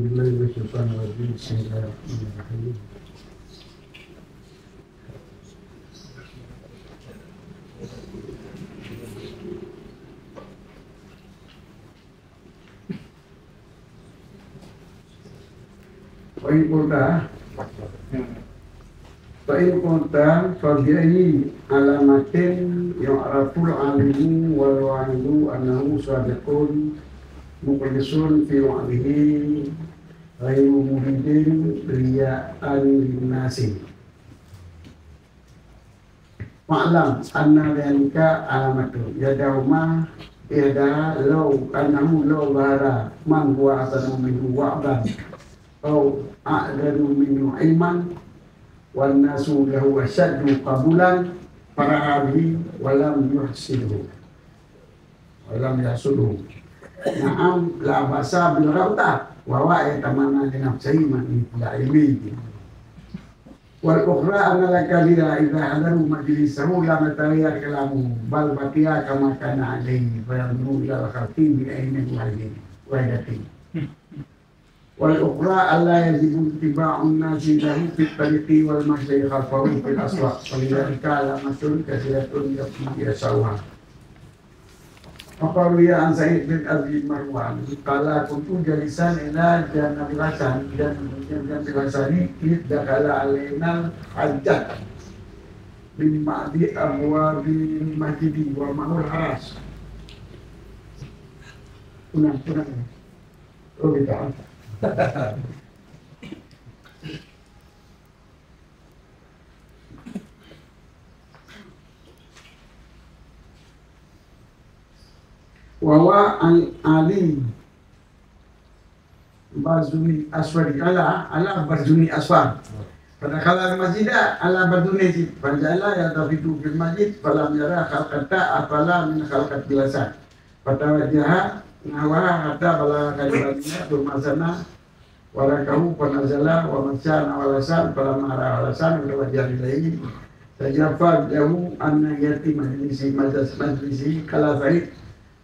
بالله من الشيطان الرجيم بسم الله الرحمن الرحيم Fa'in kunta fabi'ayi alamatin yu'raful alimu wal wa'idu annahu sadiqun muqlisun fi wa'dihi ghairu muridin riya'an linnasi ma'lam anna dhalika alamatu yadahuma yadaha law annahu law bahara man huwa asanu minhu wa'dan أو أعلن منه علما والناس له أشد قبولا فرعى به ولم يحسده ولم يحسده نعم لا بأس بالغلطة وهو يتمنى لنفسه من علمه والأخرى أن لك إذا حضروا مجلسه لم يتغير كلامه بل بقي كما كان عليه فينظر إلى الخطيب بعين واحدة والأخرى ألا يجب اتباع الناس له في الطريق والمشي خلفه في الأسواق ولذلك علامة كثيرة يسعوها. وقالوا يا عن سعيد بن أبي مروان قال كنت جالسا إلى جانب الحسن dan جانب الحسن إذ دخل علينا الحجاج من بعد أبواب المسجد ومعه الحرس. Punang. Oh gitu. Wawa Ali Bazuni Aswari ala Bazuni Aswar pada kala masjid ala Bazuni Panjala ya tafidu fil masjid falam yara khalqata afala min khalqat bilasan pada wajah Nawa hatta bala kalimatnya bermasana walakahu panazala wa masyana walasan pada marah walasan berwajah ilahi tajafad lahu anna yati majlisi kala faid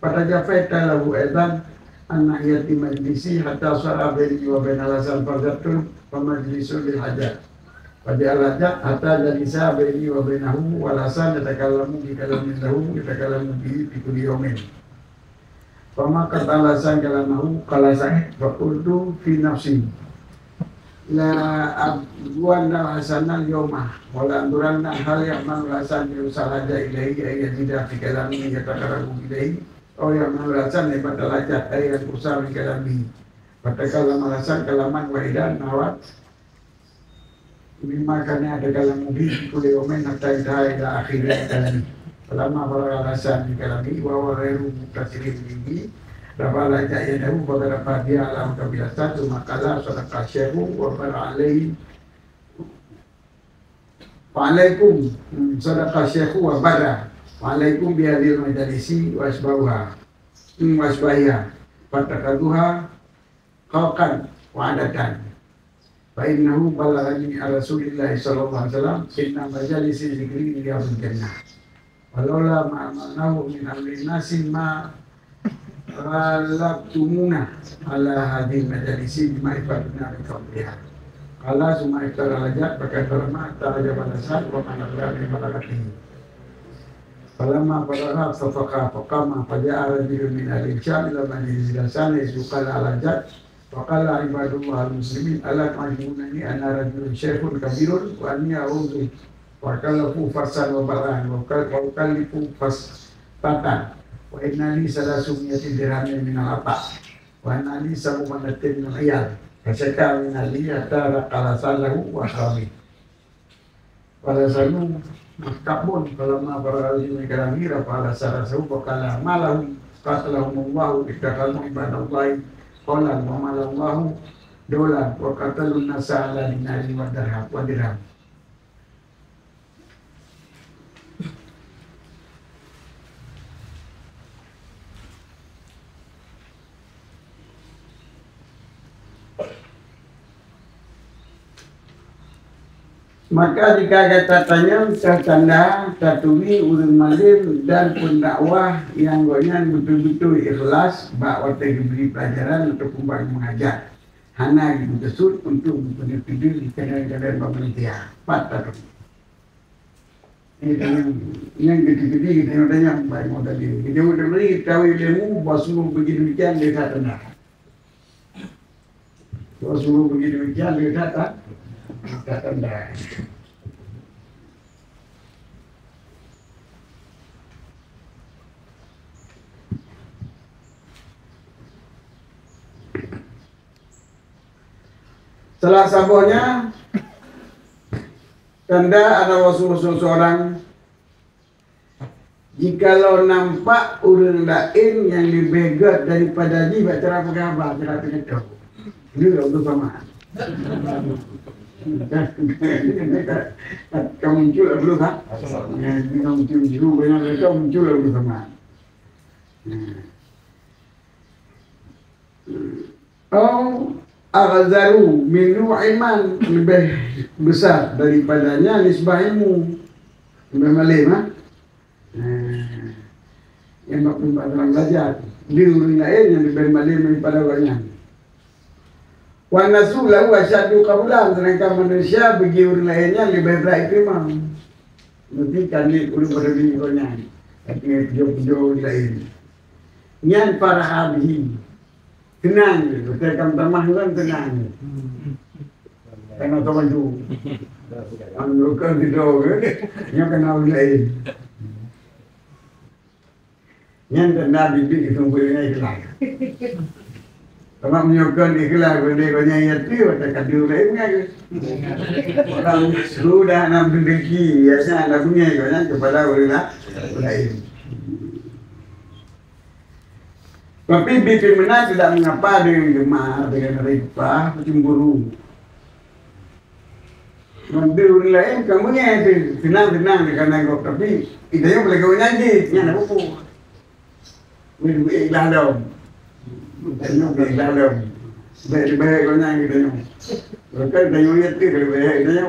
pada jafat lahu edan anna yati majlisi hatta sara baini wa bain alasan fardatu wa majlisul lil hajat pada alajat hatta jalisa baini wa bainahu walasan yatakallamu bi kalamin lahu yatakallamu bi kulli yawmin. Fama kata alasan kalamahu kalasan fakultu fi nafsi la abduanna hasanal yawma wala anduranna hal yang mengalasan yusalaja ilahi ayat tidak fi kalami yatakaramu ilahi oh yang mengalasan hebat alajat ayat usah fi kalami pada kalam alasan kalaman wahidan nawat mimakanya ada kalamu bi kulli yawmin hatta ila akhirnya kalami Lama para alasan di kalami bahwa reru kasirin tinggi dapat lajak ya dahu beberapa dia alam kebiasaan tu makalah sadaqah syekhu wa bara'alaihi wa'alaikum sadaqah syekhu wa bara wa'alaikum biadil majalisi wa asbauha wa asbaiha fatakaduha khalqan wa adatan fa'innahu balagani Rasulullah sallallahu alaihi wasallam inna majalisi zikri riyadul jannah walaula ma'amanahu min amri nasi ma ghalabtumuna ala hadhi majalisi ma'rifatuna biqawliha qala summa iftara lajat bakatara ma'taraja balasan wa manabra bi malakatihi falamma faragha safaqa faqama faja'a rajulun min al-insyam ila majlis dasana yuqala alajat faqala ibadullah al-muslimin ala ta'lamunani anna rajulun syekhun kabirun wa anni a'udzu Wakalafu fasan wa baran wakalifu fastatan wa inna li salasumiyati dirhamin min al-ata wa inna li sabumanatin min al-iyal fasyaka min ali atara qalasalahu wa khawi walasalu makabun falamma barali min kalamira fala sarasu wakala malahum qatalahumullahu ittaqalu ibadallahi qalan wa malallahu dolan wa qatalun nasa ala dinari wa dirham Maka jika katanya tertanda tatumi ulul malim dan pendakwah yang gonya betul-betul ikhlas bahwa diberi pelajaran untuk kembali mengajar hana gitu besut untuk betul-betul di kadang-kadang pemerintah patah. Ini yang gede-gede kita yang tanya baik mau tadi. Kita udah beli tahu ilmu basuh begini demikian dia tak tenang. Basuh begini demikian dia tak tenang. Salah satunya tanda ada rasul seorang jikalau nampak orang lain yang lebih hebat daripada dia cara bergabar cara pengetuk itu untuk sama kamu muncul dulu kan kamu muncul dulu banyak mereka muncul dulu sama Aghazaru minu iman lebih besar daripadanya nisbah ilmu lebih malim yang maksud dalam belajar di orang lain yang lebih malim daripada orangnya wa nasu lahu asyadu qabulan sedangkan manusia bagi orang lainnya lebih baik terima nanti kami perlu berbeda orangnya tapi pujo-pujo lain nyan para habis tenang, kita akan tamah kan tenang. Karena tahu itu, anggota tidak, yang kenal lain. Yang kenal bibi itu bolehnya ikhlas. Kalau menyokong ikhlas, boleh banyak yati, ada kadu lainnya. Orang sudah nak berdeki, biasa nak punya banyak kepada orang lain. Tapi bibi mana tidak mengapa dengan gemar, dengan ripah, cemburu. Nanti orang lain kamu ni tenang karena kau tapi idenya boleh kau nyanyi, ni nak apa? Mesti ikhlas dong, ikhlas dong. Baik kau nyanyi idenya. Kalau idenya itu baik idenya.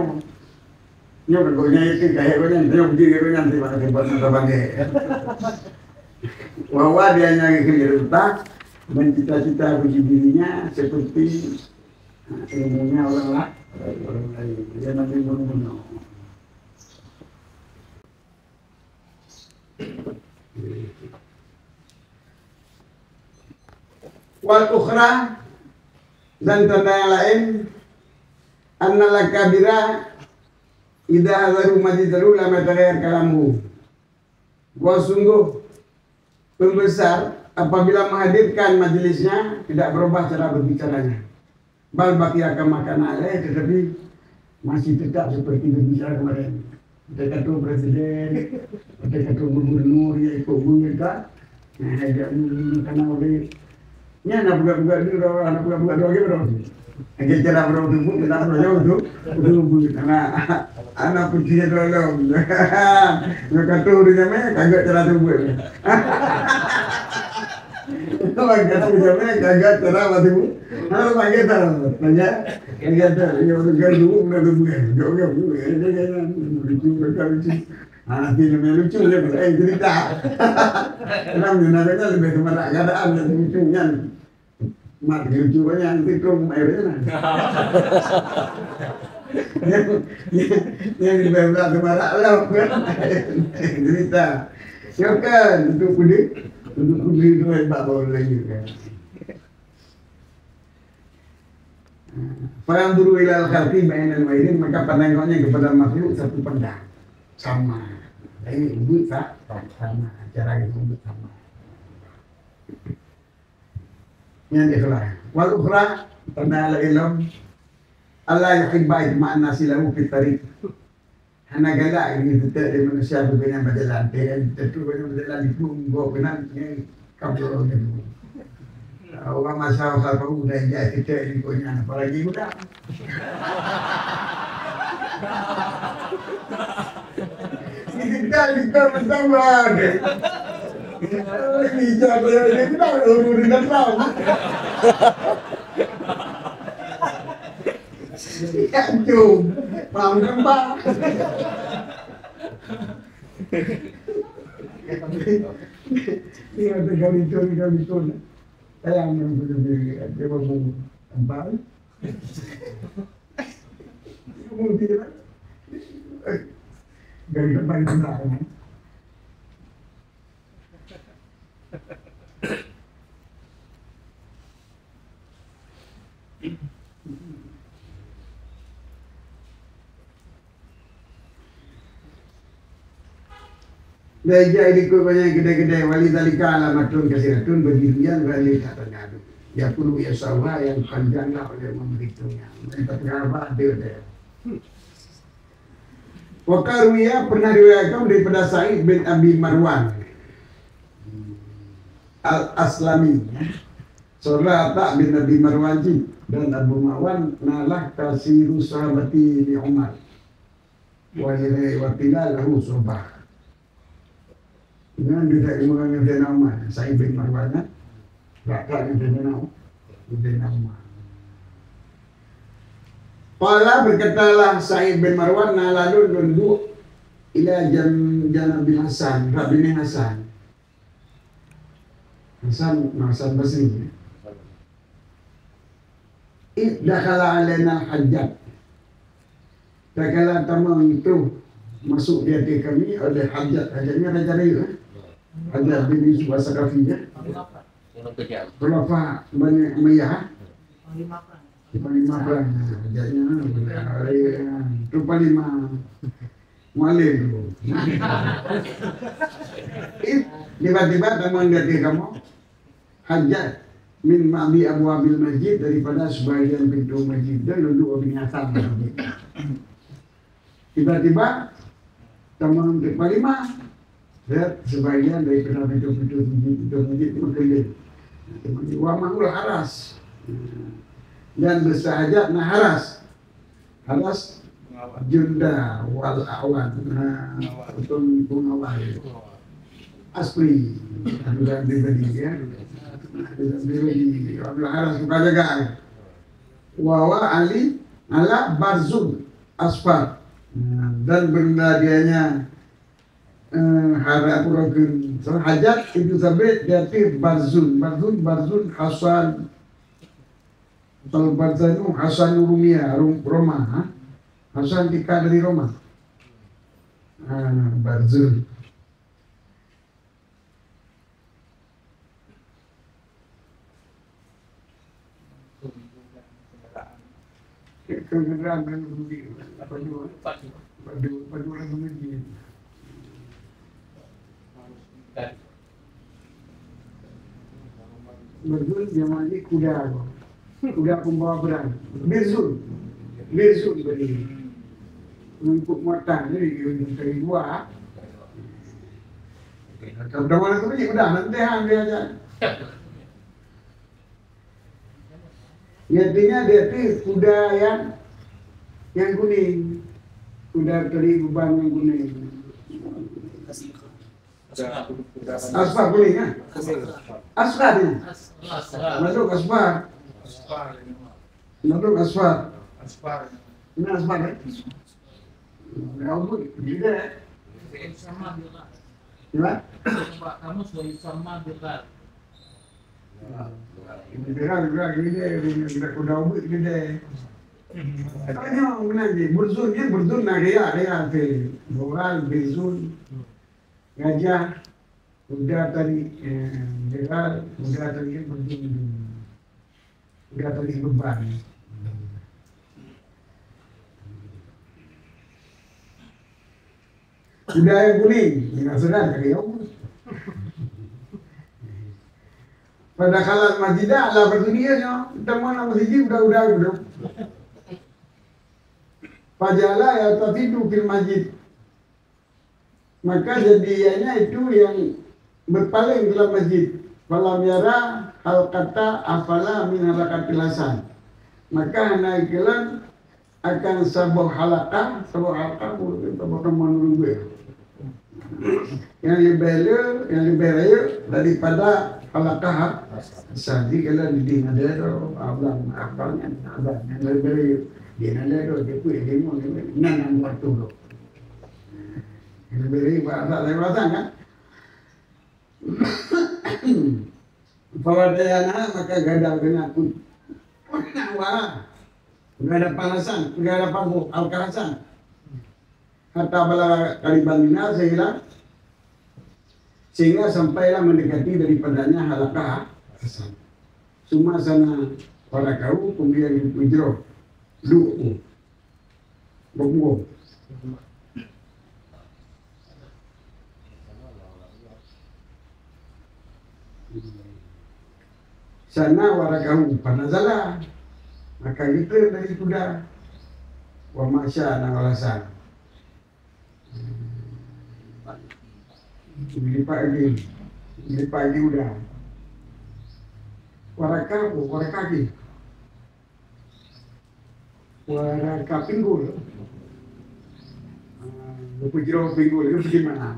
Ni orang kau nyanyi itu kaya kau nyanyi, idenya berdiri kau nyanyi mana tempat nak bangga. Bahwa dia yang kerja otak mencita-cita bagi dirinya seperti ilmunya orang lain dia nanti bunuh-bunuh. Wal ukhra dan tanda yang lain annal kabira idza hazaru majidalu lam yataghayyar kalamu. Gua sungguh pembesar apabila menghadirkan majelisnya tidak berubah cara berbicaranya. Bal baqiya kama kana alaih tetapi masih tetap seperti berbicara kemarin. Ada ketua presiden, ada ketua gubernur yang ikut bunyikan. Nah, ada karena oleh ni anak buka-buka dulu anak buka-buka dulu gitu. Agak cara bertemu kita berjauh tu bunyikan. Anak pujian dulu. Nak kata dia mana kagak cara tu buat. Kalau kata dia mana kagak cara mati bu. Kalau panggil tahu, tanya kata dia orang dulu nak buat. Jauh bu, dia kan lucu lucu. Anak dia memang lucu dia boleh cerita. Kenapa nak lebih kepada keadaan dan lucunya. Mat lucu banyak nanti kau airnya. Yang di bawah tu marak lah kan cerita ya kan untuk kudi tu hebat baru lagi kan Fayam duru ilal khalqi bainal wairin maka pandangannya kepada makhluk satu pandang sama ini ibu sama cara itu sama yang ikhlas wal ukhra tanda ilm Allah yuhibba ijma'an nasi lahu fit tariq. Hana galak ini tetap di manusia berjalan berjalan. Tentu berjalan di punggung benar ni kabur ni. Orang masa kalau udah jadi kita ini punya apalagi muda. Kita bersama. Ini jadi kita urus dalam. Jom, faham nampak? Ini ada kali tu. Saya yang berbeza, dia berbeza tempat. Kemudian dari depan ke belakang. Belajar ikut banyak gede-gede wali dalika alamatun kasiratun berdirian wali katanya aduh. Ya perlu ya sawah yang panjanglah oleh memberitunya. Mereka terabah dia. Wakaruya pernah diriwayatkan daripada Sa'id bin Abi Marwan Al-Aslami. Saudara Tak bin Abi Marwan dan Abu Marwan nalah kasiru sahabati li Umar. Wa tilal lahu sobah. Dengan tidak mengangkat nama Sa'id bin Marwan, rakyat yang nama. Qala berkatalah Sa'id bin Marwan lalu nundu ila Jana bin Hasan, Rabbi Hasan. Hasan Basri. Dakhala alaina hajjat. Dakhala tamam itu masuk di hati kami oleh hajat. Hajatnya Raja Raya. Hajat bin Yusuf As-Saqafi. Berapa banyak Umayyah? Panglima perang. Hajatnya itu panglima Mualim tu. Tiba-tiba teman dari kamu hajat min ma'bi Abu Abil Masjid daripada sebagian pintu masjid dan duduk binatang. Tiba-tiba teman panglima lihat sebagian daripada pintu-pintu masjid itu keliling. Wa ma'ul haras dan bersahajat nah haras junda wal awan betul pengawal asli dan pribadi ya pribadi wal haras kepada gang wa ali ala barzul asfar dan benda dianya harap purakan hajat itu sampai jadi barzul hasan kalau barzanu hasan rumia Roma hasan tika dari Roma barzul kendaraan dan kemudian padu orang kemudian Berzul dia mandi kuda pembawa berang. Berzul berdiri. Untuk muatan jadi dari dua. Kalau mana tu pergi kuda nanti hang dia aja. Intinya dia tu kuda yang kuning. Kuda teri beban yang kuning. Asfar kuning kan? Asfar ni. Masuk asfar. Masuk asfar. Ini asfar kan? Rambut juga. Gimana? Kamu sudah sama berat. Ini berat gini kita kuda rambut gini. Tanya mana ni? Berzun nak raya tu. Moral berzun. Gajah, kuda tadi berat, kuda tadi berzun. Kuda tadi beban. Kuda yang kuning, yang sedang kaya pada kalan masjidah Allah berdunianya, teman masjid udah. Fajala ya tafidu fil masjid. Maka jadinya itu yang berpaling dalam masjid. Falam yara hal kata afala min halakatil hasan. Maka naiklan akan sebuah halakah menunggu yang lebih raya daripada halakah sadi kalau di nadero abang yang lebih raya di nadero dia pun dia mau nanam waktu lo yang lebih raya bahasa kan Pawadayana maka gadang kena pun nawa Nggak ada panasan, nggak ada panggung, al-karasan. Hatta bala kalibalina sehingga sampailah mendekati daripadanya halakah hasan. Cuma sana pada kau kemudian hijrah lu bonggo. Sana waragahu panazala maka gitu dari kuda wa masya na walasan beli pagi udah warakaki waraka pinggul Pujiro pinggul itu gimana?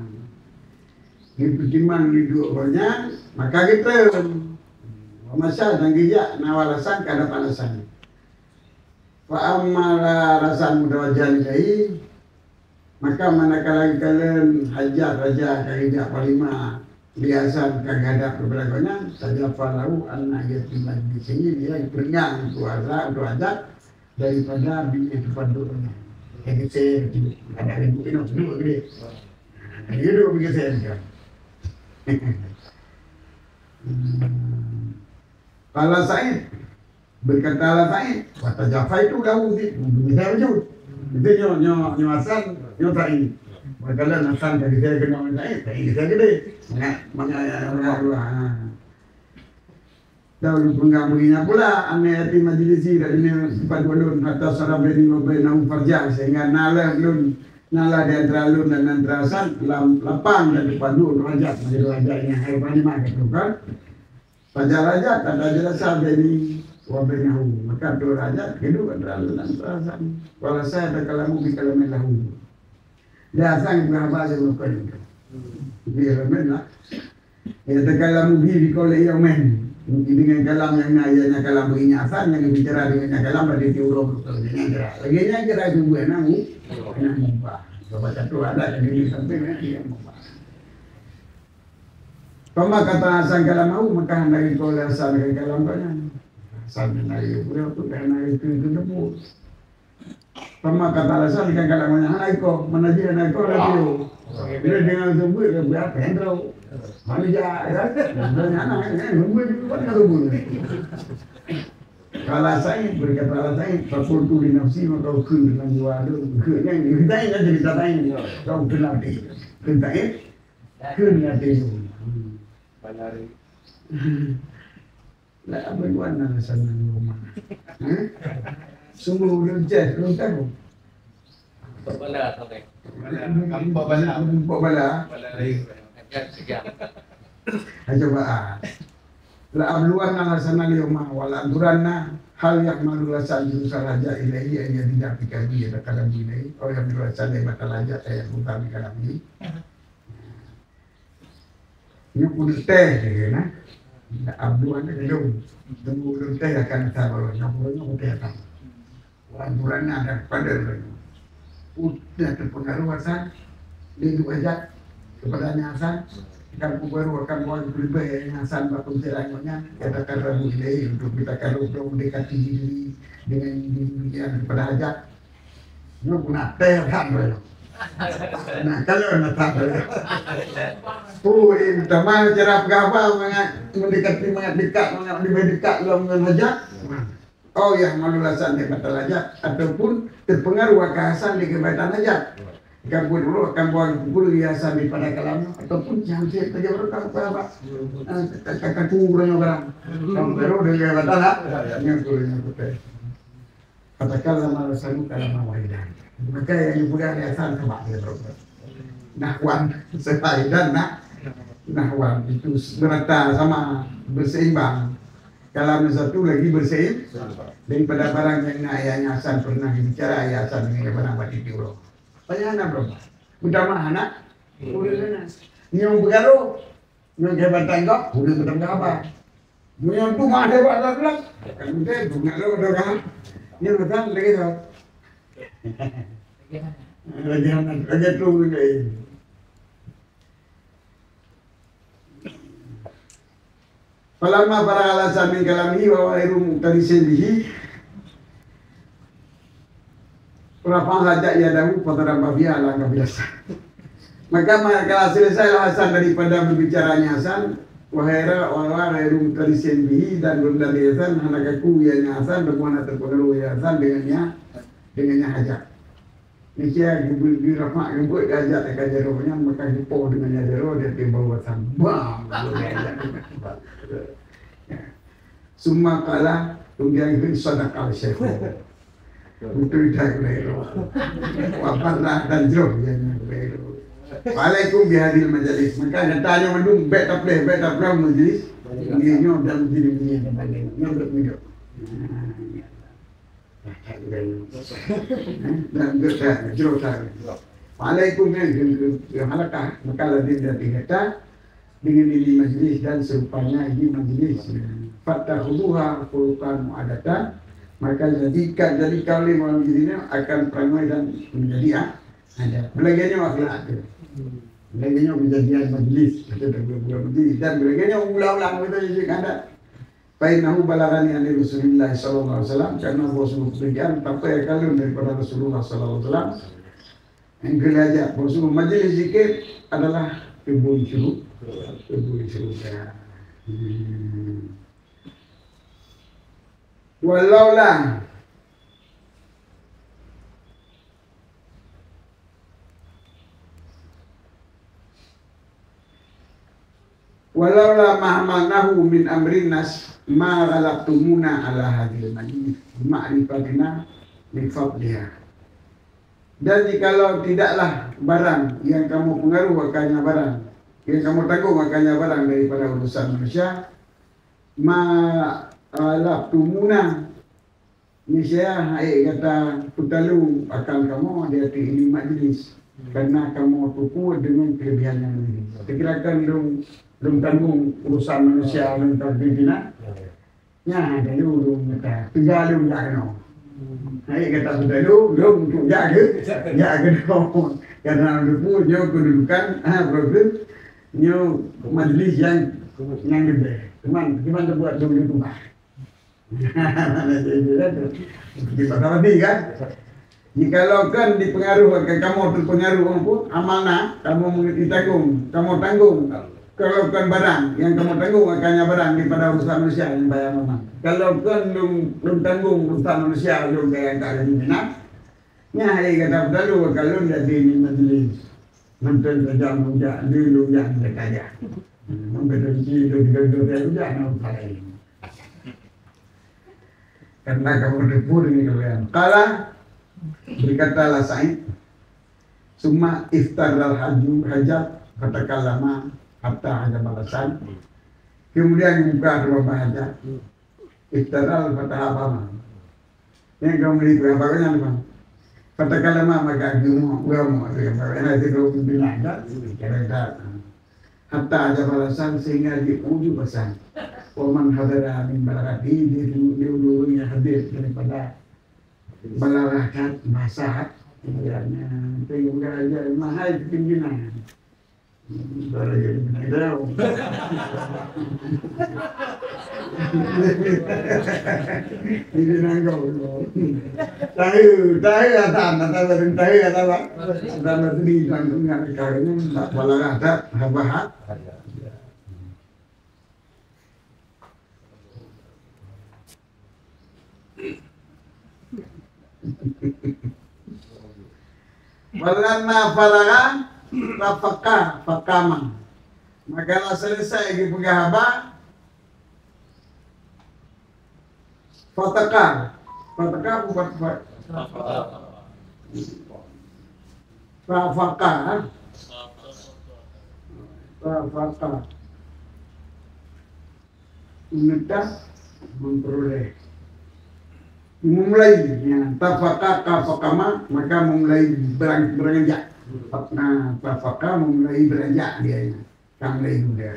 Itu gimana hidup banyak maka gitu masa dan gijak nawalasan kada panasan wa amala rasan mudawajan kai maka manakala kalian hajar raja kaida palima biasa kagada berbelagonya saja falau anna yatim di sini dia beringang untuk azab daripada bini itu padurnya kayak gitu ada ibu ini dulu gede itu begitu saya Kala Said berkata Allah Said kata Jaffa itu gaul bisa wujud itu nyo asan nyo Said berkala asan dari saya kenal Said saya gede dahulu penggambarnya pula ane yatim majlisi dari sifat walun hatta sarabeni wabainahum farja sehingga nala di antara lun dan antara asan lapang dan dipandu rajat menjadi rajatnya hari panima gitu kan Raja Raja ada jelasah dari wabainahu maka dua raja kedua terlalu dan terasan kalau saya ada kalamu di kalamelahu dia sang berapa aja lupain biar mana ya kalamu di kolej yomen dengan kalam yang ayahnya kalam begini asal yang bicara dengan kalam dari tiurok lagi kira juga namu baca satu ada di samping dia Pama kata asal kalam mau maka dari kolej asal dari kalam banyak asal dari berapa karena itu nemu Pama kata asal dari kalam banyak anak kok mana dia anak kok lagi bila dengan sebut berapa hendro Manusia, ya, anak nunggu juga kan nunggu. Kalau saya berkata saya, fakultu di nafsi maka ukun dengan jiwa itu, yang dimintain aja dicatain, kau kenal dia, kentain, kenal dia. Balari. Lah apa buat alasan rumah? Sungguh belum jet, belum tahu. Bala sampai. Bala. Coba la abluan alasana liyoma wala anduranna hal yang malulasan jurusan raja ilahi yang tidak dikaji ada kalam ilahi oh yang malulasan yang batal raja saya bukan di kalam ini ini pun teh na la abluan itu tunggu teh akan tahu nyampurannya udah tahu anduranna ada pada udah terpengaruh asan lindu aja kepada nyasan kan baru akan buat berbagai nyasan bakul cerangonya katakan rabu ilahi untuk kita kalau mendekati diri dengan dirinya kepada hajat ini guna terham nah kalau nak tahu ini teman cerap gapa mendekati dekat lebih dekat dengan hajat oh yang malulasan di batal hajat ataupun terpengaruh kehasan di kebaikan hajat gangguan dulu akan buang bulu hiasan daripada kalamnya ataupun jangan saya saja berkata apa kakak kurangnya barang kamu baru dengan batala yang kurangnya putih katakanlah malasan kalamah wahidan maka yang ibunya hiasan kebak dia berubah nahwan sepaidan nahwan itu merata sama berseimbang kalamnya satu lagi berseimbang daripada barang yang ayahnya asan pernah bicara hiasan dengan barang bati diurut banyak bro, udah mah anak, udah nyong begaru, nyong jabat tanggap, udah betul apa? Nyong tuh mah ada batas belak, kan udah bunga lo udah kan, nyong betul lagi tuh, lagi tuh ini. Falamma para alasan min kalamihi wa wairum tarisilih Rafa hajat yadahu fatarabba biha ala biasa. Maka selesailah Hasan daripada berbicaranya Hasan, wahai rum talisin bihi, dan berlari Hasan hanakaku ianya Hasan bermuana terpengaruh ya Hasan dengannya hajat. Niscaya di Rafa gebut hajat dekat jarohnya, maka dipo dengannya jaroh dia timbul Hasan. Bam. Summa qala kemudian sadaqal syekh. Betul tak lero. Waparlah dan jauh yang lero. Waalaikum bihadil majalis. Maka dia tanya mandung bet tak majlis. Dia nyok dalam diri dia balik. Nyok hidup. Dan berkata jauh tak. Waalaikum yang halakah. Maka ladin dia kata dengan ini majlis dan serupanya ini majlis. Fattahuduha khuluqan mu'adatan. Maka jadi kali malam ini akan perangai dan menjadi ada. Belajarnya akhlak itu. Belajarnya kejadian majlis. Kita berbuat majlis. Dan belajarnya ulang-ulang kita jadi ada. Fainahu balagani ani Rasulullah sallallahu alaihi wasallam, karena Rasulullah berikan sampai kalian daripada Rasulullah sallallahu alaihi wasallam. Yang belajar Rasulullah majlis zikir adalah kebun syuruk. Walaulah mahmanahu min amrin nas ma ghalabtumuna ala hadil majlis ma'rifatina min fadliha. Dan jikalau tidaklah barang yang kamu pengaruh akannya barang, yang kamu tanggung akannya barang daripada urusan manusia, ma ghalabtumuna, niscaya hai kata putalu akan kamu di hati ini majlis, karena kamu tupu dengan kelebihan yang ini. Sekirakan belum tanggung urusan manusia tentang pimpinan, ya ada belum kata tiga lu jangan. Hai kata putalu belum untuk jaga kamu, karena tupu jauh kedudukan problem nyo majlis yang gede. Gimana buat dulu itu bah. Di kan? Jikalau kan dipengaruh, kamu terpengaruh pun amanah, kamu ditanggung, kamu tanggung. Kalau kan barang yang kamu tanggung akannya barang daripada urusan manusia yang bayar memang. Kalau kan belum tanggung urusan manusia belum kayak tak ada minat. Nyai kata berlalu kalau jadi majlis nonton saja muda dulu yang berkaya. Memberi hidup juga nampak ini. Karena kamu dipur ini kalian. Kala berkatalah Sa'id, summa iftaral hajat katakan lama hatta hajat balasan. Kemudian buka dua hajat. Iftaral fatah apa? Yang kamu beli berapa apa? Katakan lama maka kamu enak itu bilang kata hatta hajat balasan sehingga diuju pesan. Waman hadara min barakati diulunya hadir daripada balarakat masahat kiranya tinggal aja mahal pimpinan balarakat pimpinan pimpinan kau tahu apa dan di dengan karena balarakat habahat. Walamma faraga rafaka fakama, maka selesai di penggahaba fataka bukan rafaka minta memperoleh memulai ya, tafaka kafakama maka memulai beranjak. Nah, tafaka memulai beranjak dia, mulai muda.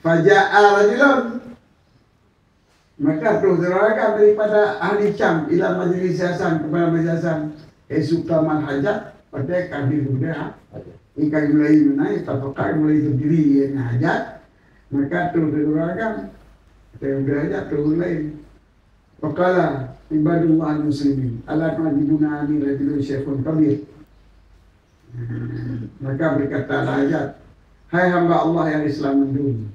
Faja'a rajulun, maka terus daripada ahli Syam ila majlis Hasan kepada majlis Hasan sukaman hajat pada kadir muda. Ikan mulai menaik tafaka mulai berdiri yang hajat, maka terus saya udah hajat terus mulai. Wakala ibadullah muslimin ala majibuna ali rajulun syekhun kabir. Maka berkatalah ayat, hai hamba Allah yang Islam mendung,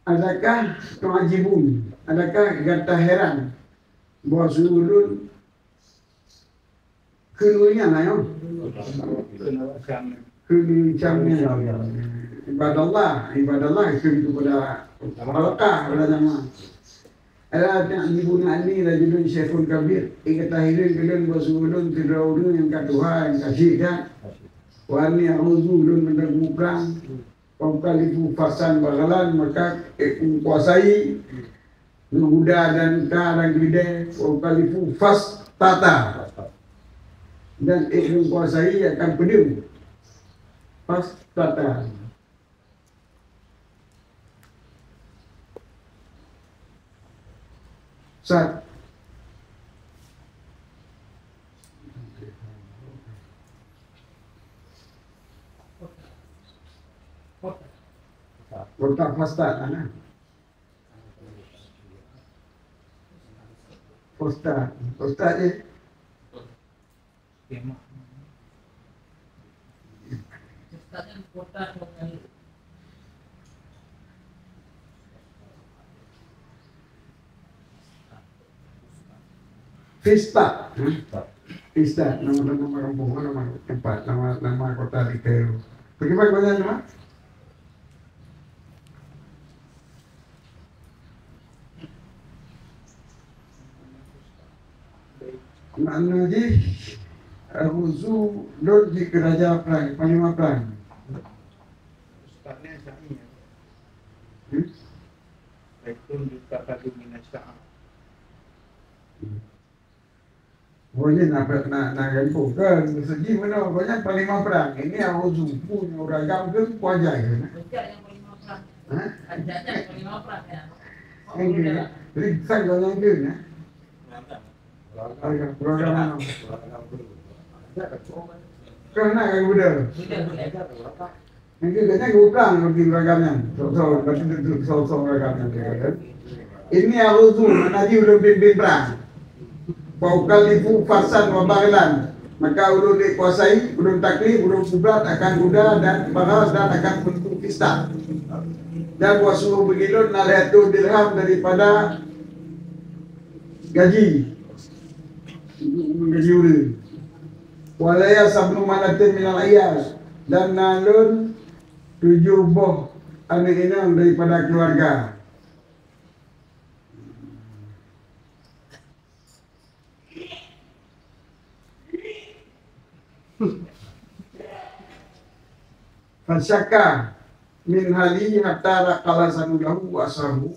adakah tu'ajibun, adakah kata heran bahwa sulun kenulian ayo kenuliannya ibadallah itu pada malakah pada nama ala ta'jibuna anni rajulun syekhun kabir ikatahirin kalian bahwa sulun tidaulun yang katuha yang kasih kan wa anni a'udzulun mendagukan pengkalifu fasan bagalan maka kuasai Nuhuda dan Karang Gede pengkalifu fas tata dan kuasai akan pedih fas tata. Sat Kota Fasta mana? Fasta je. Fista, nama kampung, nama tempat, nama kota di Peru. Bagaimana kota nama? Makna je Ruzu dot di kerajaan perang, panglima perang. Ustaznya saya. Baikun juga tadi minasya. Boleh nak gantung kan segi mana banyak panglima perang. Ini Ruzu punya ragam ke wajah ke? Ajak yang panglima perang. Ajaknya panglima perang ya. Enggak. Jadi sang orang ke ya. Program Kena kan muda. Nanti katanya bukan bagi ragamnya. So ragamnya. Ini Ruzu menaji ulun pimpin perang. Kau kalifu fasan wa bagilan. Maka ulun dikuasai, ulun taklif, ulun kubrat akan kuda dan bagas dan akan bentuk pista. Dan wasuhu begilun nalihatu dirham daripada gaji uri. Walaya sabnu manatin minal ayas dan nalun 7 boh anak inang daripada keluarga. Fasyaka min hali hatta qalasanu lahu wasahu,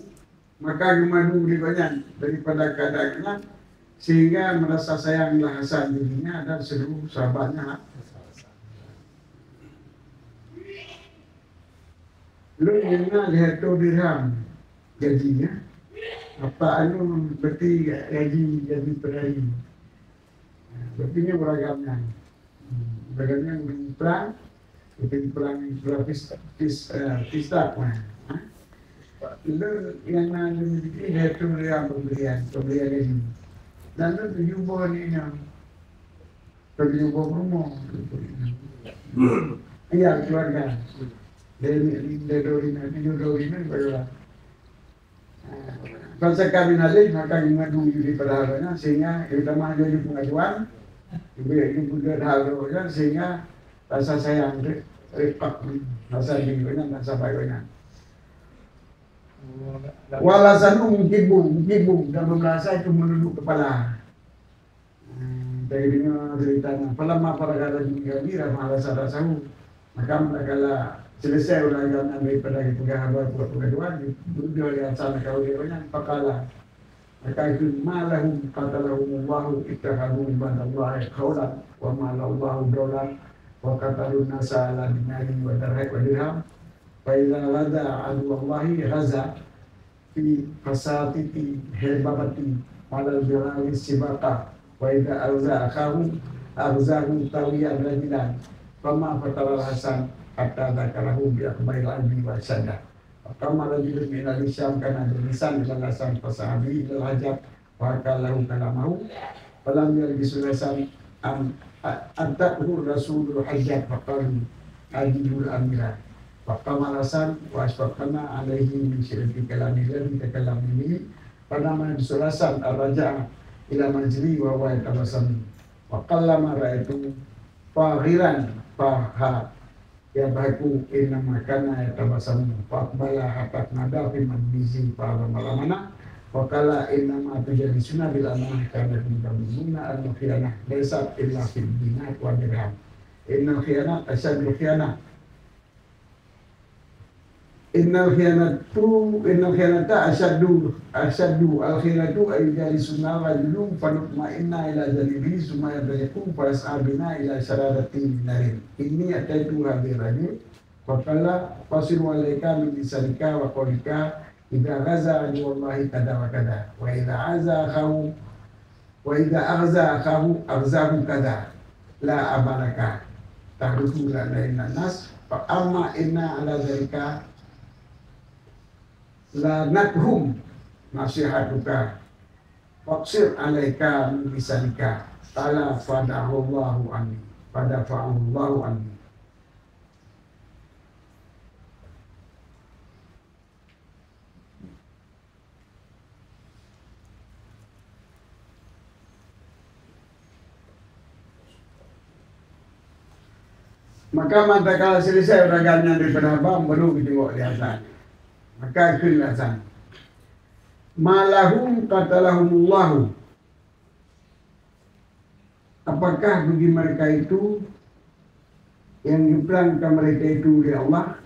maka gemadu banyak daripada keadaannya sehingga merasa sayanglah Hasan dirinya dan seluruh sahabatnya. Lu ingat lihat tu dirham gajinya apa anu berarti gaji perhari. Berarti beragamnya perang pista. Lu yang nanti lihat tu dirham pemberian gaji. Dan itu 7 buah ni yang 7 buah rumah. Iya, keluarga. Dari Dorina bagaimana? Kalau kami nalih maka mengadu di perharanya sehingga kita maju di pengajuan, ibu berharga sehingga rasa sayang repak rasa dirinya rasa baiknya. Walasan mungkin dan merasa itu menunduk kepala. Dari ceritanya, pelama para kala juga bira rasa-rasahu. Maka kala selesai ulagannya daripada pengaduan, duduk yang sana kau dia banyak pakala. Maka itu malahum qatalahumullahu ittakhadhu ibadallahi khawlan wa malallahu daulan wa qatalun nasa ala dinari wa darhaq wa dirham. Faiza lada adullahi ghaza fi fasatiti herbabati malal birali sibata wa idza arza arzahu tawiyan rajulan fama fatalal hasan hatta dzakarahu bi akbail albi wa sada. Kama rajulun min al-Syam kana lisan ila lasan fasahabi ila hajab wa kallahu kalamahu falam yalbisu lasan antahu rasulul hajab faqalu ajibul amira faqama lasan wa asfaqana alaihi min syirati kalami ladhi takallamini panama bisulasan ar-raja' ila majli wa huwa yatabasam wa qallama ra'aitu faghiran faha ya baku inna makana ya tabasam faqbala hatta nada fi majlisi fa malamana wa qala inna ma tujadi sunna bil amanah kana bimuna al khiyanah laysa illa fil dinat wa dirham innal khiyanat asyadul khiyanah innal khiyanata asyaddu al khiyanatu ay jali sunna wa julum fanutma inna ila jalibi sumaya bayakum farasabina ila syaradatin narin ini ataitu hadirani faqala fasiru alaika min lisanika wa qawlika idza ghaza an wallahi kada wa kada wa idza aghza akhahu aghzahu kada la abaraka tahdusu la ilaha nas fa amma inna ala zalika la nakhum nasihatuka faqsir alaika min lisanika qala fadahullahu anni fadafa'allahu anni. Maka manakala selesai uragannya daripada abang baru tengok lihat. Maka itulah sana. Malahum qatalahumullahu. Apakah bagi mereka itu yang dipelangkan mereka itu oleh Allah,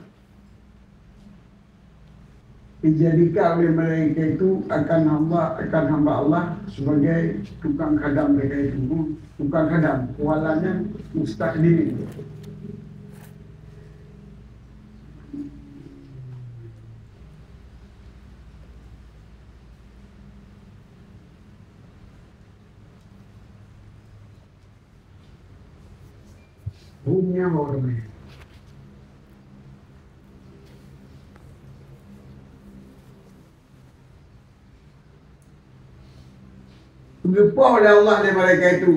dijadikan oleh mereka itu akan hamba Allah sebagai tukang khadam mereka itu, tukang khadam, walanya mustaqdimin. Punya orang Gepah oleh Allah dari mereka itu,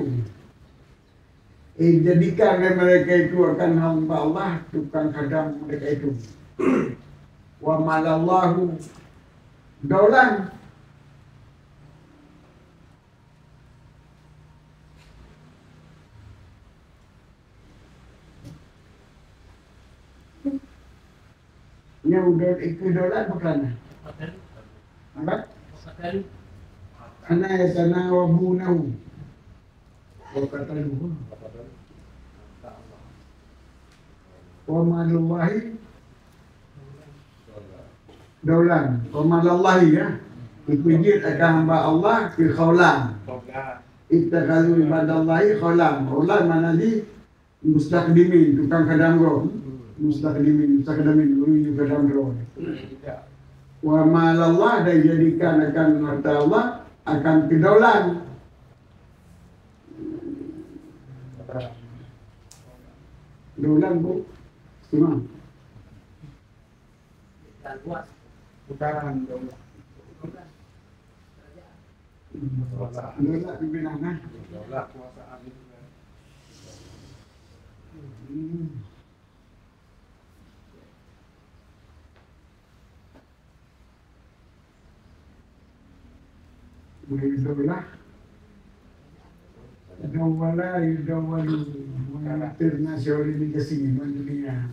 jadikan oleh mereka itu akan hamba Allah, tukang khadam mereka itu. Wa malallahu daulan yang udah ikut dolar bukan? Apa? Ana yatanawabunahu. Wa qataluhu. Wa malullahi daulan. Wa malallahi ya. Ikujir akan hamba Allah fi khawlan. Ittakalu ibadallahi khawlan. Khawlan mana di mustaqdimin, tukang kadang roh. Mustaqdimin menuju ke dalam roh. Wa malallah dan jadikan akan harta Allah akan kedaulan. Daulan bu, gimana? Putaran daulah. Daulah pimpinan. Daulah kuasaan itu. Daulah dawala yudawalu internasional ini kesini dunia.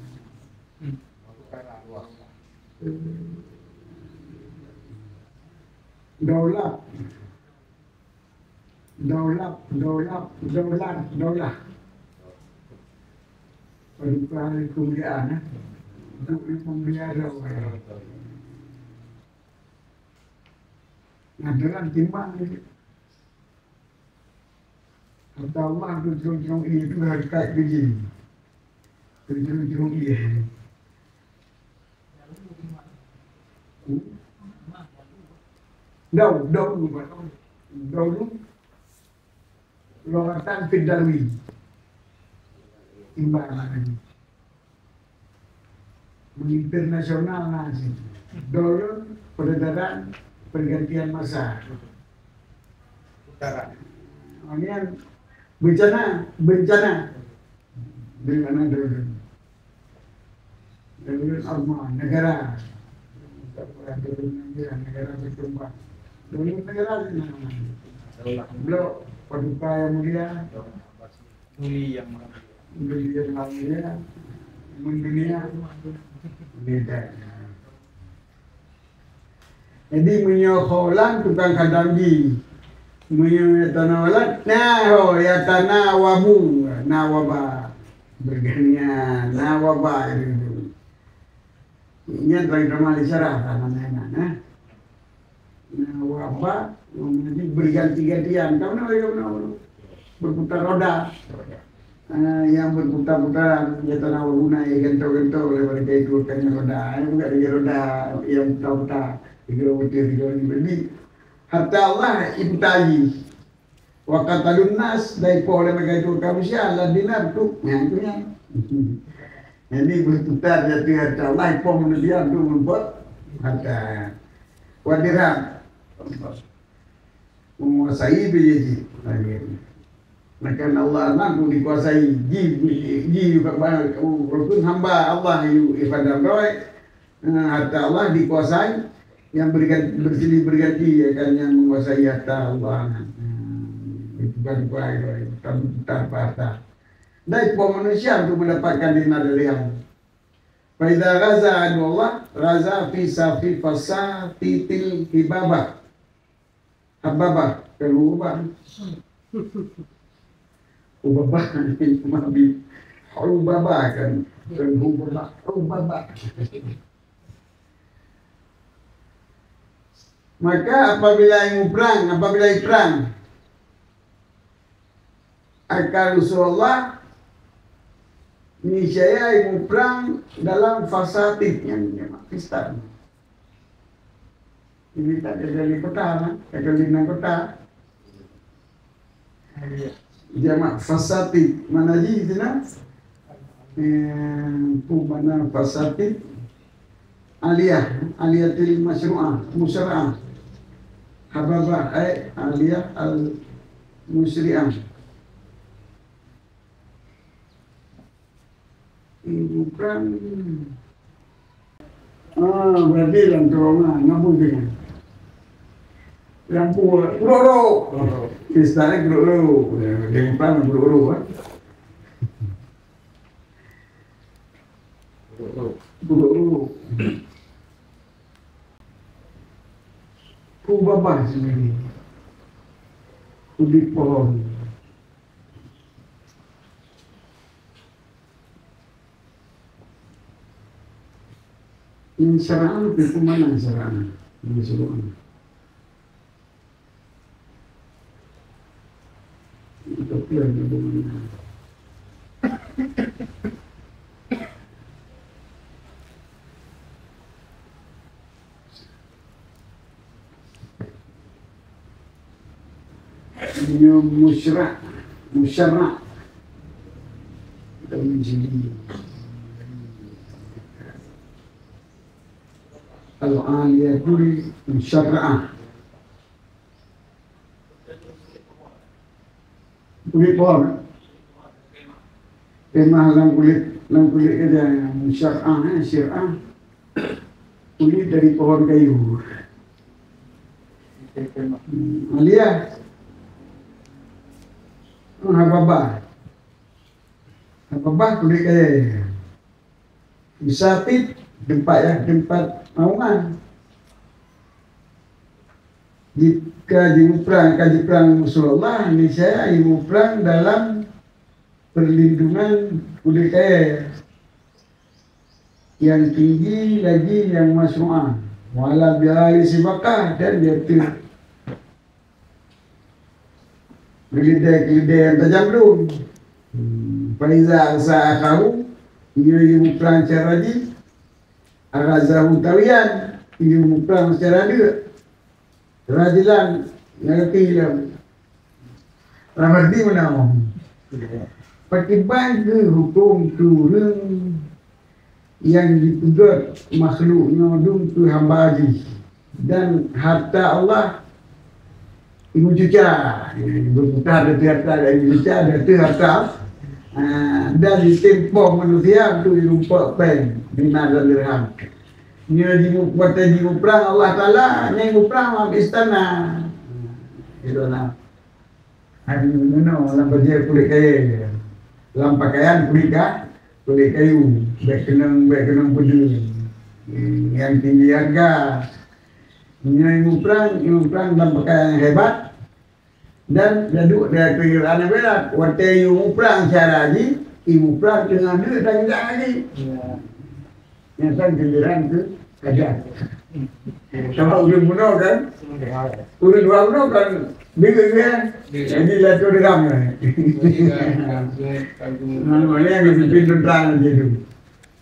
Daulah Perlukan kemuliaan untuk memelihara orang. Nah, dalam timbang ini kata Allah tujuh-tujuh itu harkat biji. Tujuh-tujuh ini. Dahulu loratan Fidarwi timbangan ini menginternasional nasi Dolun, peredaran, pergantian masa. Putaran. Kemudian bencana. Di mana dolun? Dolun Arma, negara. Negara berkembang. Dolun negara di mana? Blok Paduka yang mulia, Duli yang mana? dunia yang mulia, mendunia beda. Jadi menyokolan tukang kadambi, menyotanawalan, nah ya tanah wabu, nawaba bergania, nawaba itu. Ini drama Malaysia namanya, nah. Nawaba jadi berganti-gantian, kamu berputar roda. Yang berputar-putaran ya tanah wabuna ya gentol-gentol oleh mereka itu kan roda, bukan dia roda yang putar-putar. Jadi harta Allah ibtai wa qatalun nas dari oleh mereka itu kamusia la dinar tu itu nya. Jadi berputar jadi harta Allah pom dia tu membuat harta wa dirham menguasai biji maka Allah mampu dikuasai ji juga banyak rukun hamba Allah ibadah roy harta Allah dikuasai yang bersilih berganti ya kan yang menguasai harta Allah itu baik tanpa harta dari manusia untuk mendapatkan dinar dirham. Faida gaza Allah gaza fi safi fasa titil hibabah hababah kelubah ubabah itu mabi ubabah kan ubabah. Maka apabila perang akan Rasulullah niscaya ilmu perang dalam fasatif yang Pakistan. Ini tak ada di kota, ada di kota. Jamak fasatif mana ji itu nak? Mana fasatif? Aliyatil masyru'ah, musyara'ah. Hababah aliyah al-musyri'ah. Ibu perang. Berarti lanturangan, ngapun dia? Lampu, kuroro. Istilahnya kuroro. Dia perang kuroro. Kuroro. Kubabah sendiri. Kudik pohon. Yang syara'an itu mana syara'an? Yang syara'an. Itu pilihan yang mana? Ini musyara' dan menjadi al-aliyatul musyara'ah. Kulit pohon, kemah dalam kulit ada musyara'ah, syir'ah, kulit dari pohon kayu. Aliyah, hababah kulit kayu. Bisatid tempat naungan. Jika kaji perang Rasulullah ini saya ilmu perang dalam perlindungan kulit kaya yang tinggi lagi yang masyru'ah wala bi'ali sibakah dan yaitu gelidah yang tajam dulu. Faiza sa'akahu ilmu perang secara rajin arazahu tawiyan ilmu perang secara dia rajilan ngerti lah ramadhi menawang pakai bangga hukum turun yang dipedot makhluknya dum tu hamba haji dan harta Allah ibu cuca berputar dari harta dari ibu cuca dari harta dan ditempo manusia tu rupa pen dinar dan dirham nya buat jimu perang Allah Taala nya jimu perang istana itu nah hari mana lam baju kulit kayu lam pakaian kulit kayu baik kenang peduli yang tinggi harga ibu perang dalam pakaian yang hebat dan jaduk dari kegilaan yang berat waktu ibu perang cara haji ibu perang dengan duit dan tidak lagi yang kan kegilaan itu kajian kalau udah bunuh kan udah dua bunuh kan bingung kan jadi latu deram kan namanya yang dipimpin tentang gitu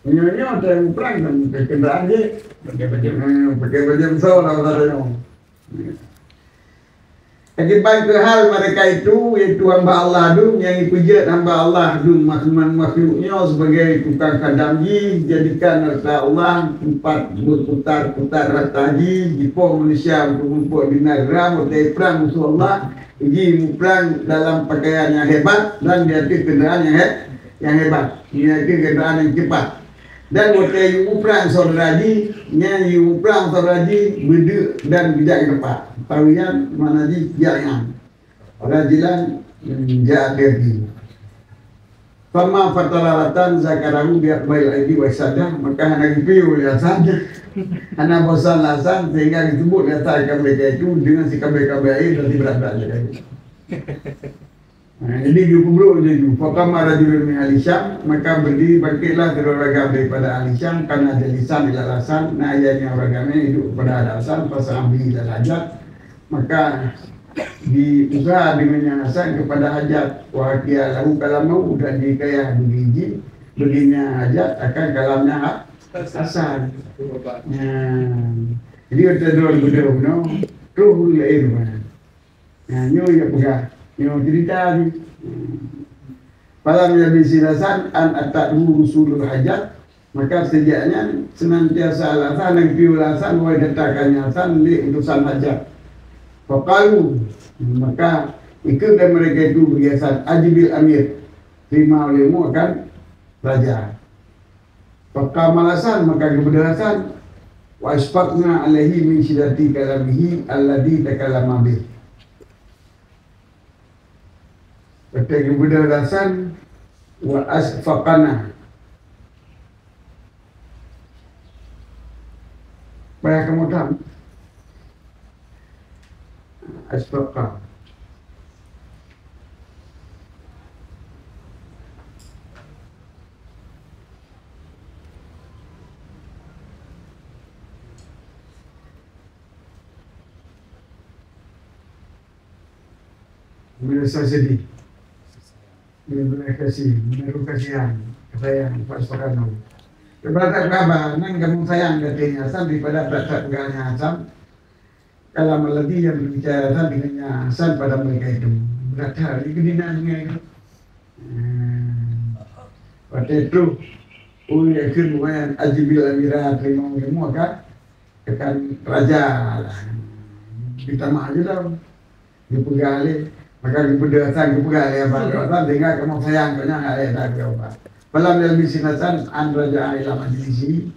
nyonya ada perang kan kendaraan je pakai baju besar lah katanya. Akibat ke hal mereka itu yaitu hamba Allah tu yang dipuja hamba Allah tu makhluknya sebagai tukang kadamji jadikan harta Allah tempat berputar-putar harta haji jika manusia untuk dinar ram atau perang musuh Allah pergi perang dalam pakaian yang hebat dan dia kendaraan yang hebat dia kendaraan yang cepat dan waktu ibu perang saudara haji nya ibu perang saudara haji berdek dan bijak tempat pawian mana haji jangan rajilan jadegi sama fatalalatan zakarahu biak bail aidi wasadah maka anak piu lihat saja anak bosan lasan sehingga disebut lihat mereka itu dengan si kabel-kabel air dan berat-berat saja. Jadi kubro jadi fakama rajulun min al-Syam maka berdiri bangkitlah teroragam daripada al-Syam karena jalisan ila alasan nah ayatnya ragamnya hidup pada alasan pasal ambil ila hajat maka diusaha dengan alasan kepada hajat wahakia lahu kalamau dan dikaya begiji begini hajat akan kalamnya asal jadi ada dua benda no roh air mana nyo ya pegang yang cerita ni pada menjadi silasan an atadu usulul hajat maka sejaknya senantiasa alasan yang piulasan wa datakannya alasan li utusan hajat faqalu maka ikut dan mereka itu berhiasan ajibil amir terima olehmu akan raja fakamalasan maka kebedasan wa isfaqna alaihi min syidati kalamihi alladhi takallama bih ketika kebedasan wa asfaqana banyak kemudian asfaqa merasa sedih bila kasih menaruh kasihan sayang pas pakano kepada kabar nang kamu sayang katanya Hasan daripada tak pegangannya Hasan kalau melebih yang berbicara Hasan dengannya Hasan pada mereka itu berada di kedinannya itu pada itu yakin bukan ajibil amirah terima semua kan akan raja lah kita mah aja lah dipegali maka kepedasan kepegali apa tinggal kamu sayang banyak ada tak apa Falam yalbisi nasan an raja'a ila majlisi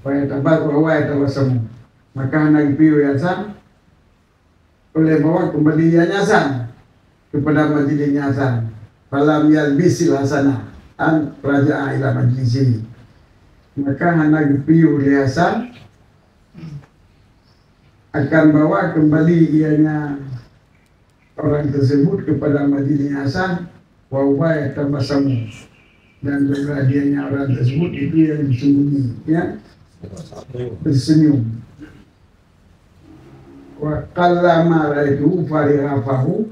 wa yatabaqu wa yatawassamu maka anak piu Hasan oleh bawa kembali Hasan kepada majlisnya Hasan falam yalbisi Hasanah an raja'a ila majlisi maka anak piu Hasan akan bawa kembali ianya orang tersebut kepada majlisnya Hasan wa huwa yatabassamu dan keberhadiannya orang tersebut itu yang disembunyi ya tersenyum wa qallama raitu farihafahu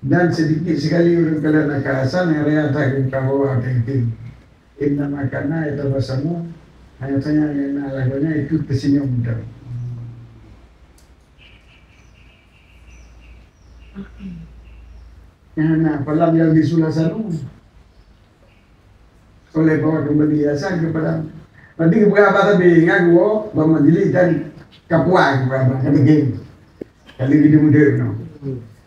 dan sedikit sekali orang kalian Hasan yang rayatakan bahwa itu inna makana yatabassamu hanya tanya yang lagunya itu tersenyum dah. Nah, falam yang disulasanu oleh bawa kembali yayasan kepada nanti beberapa tapi ngaku bermajlis dan kapuan beberapa kali video muda no.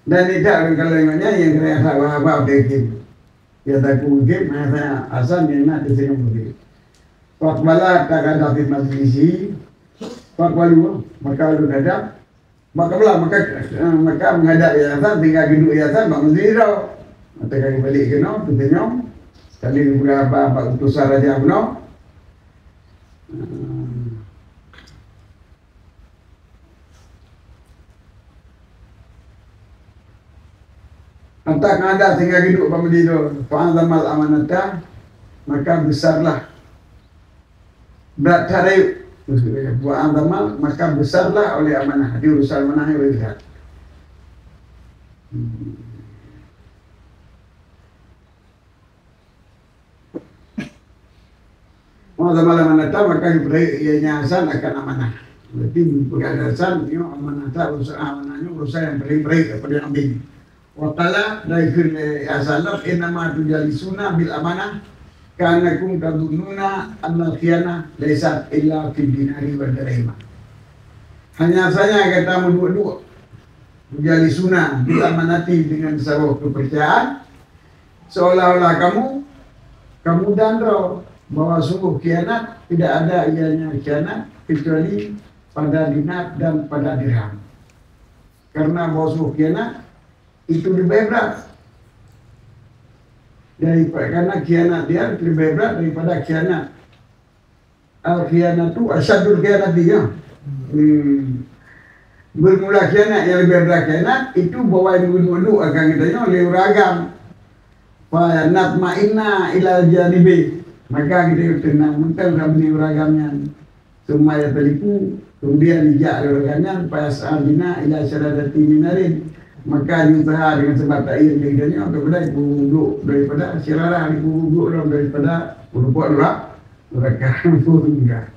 Dan tidak kalau yang kerana apa bikin ya tak mungkin masa asal yang nak disini mungkin pak bala tak ada di majlis pak walu maka lu ada maka menghadap yayasan tinggal duduk yayasan mak mesti dah mata kali balik ke no tentunya kali beberapa utusan raja no. Entah ada tinggal hidup pembeli itu fa'azamal amanatah maka besarlah berat tarif fa'azamal maka besarlah oleh amanah diurusan amanahnya oleh lihat fa'azamal amanatah maka ianya hasan akan amanah berarti berkadasan amanatah urusan amanahnya urusan yang paling baik daripada yang ambil Wakala dari asalaf inama tujalisuna bil amanah karena kum tadununa annal khiyana laysat illa fid dinari wal dirham. Hanya saja kata dua-dua tujalisuna bil amanati dengan sebuah kepercayaan seolah-olah kamu dandau bahwa sungguh khianat tidak ada ianya khianat kecuali pada dinar dan pada dirham. Karena bahwa sungguh khianat itu lebih berat karena khianat dia lebih berat daripada khianat al-khianatu asyadul khianat dia bermula khianat yang lebih berat khianat itu bawa dulu akan katanya oleh ragam fa natma'inna ila janibi maka kita tenang mental kami ragamnya semua yang terlipu kemudian dijak ragamnya pas albina ila syaradati minarin maka usaha dengan sebab ta'ir jadinya daripada duduk daripada syararah duduk daripada buat mereka enggak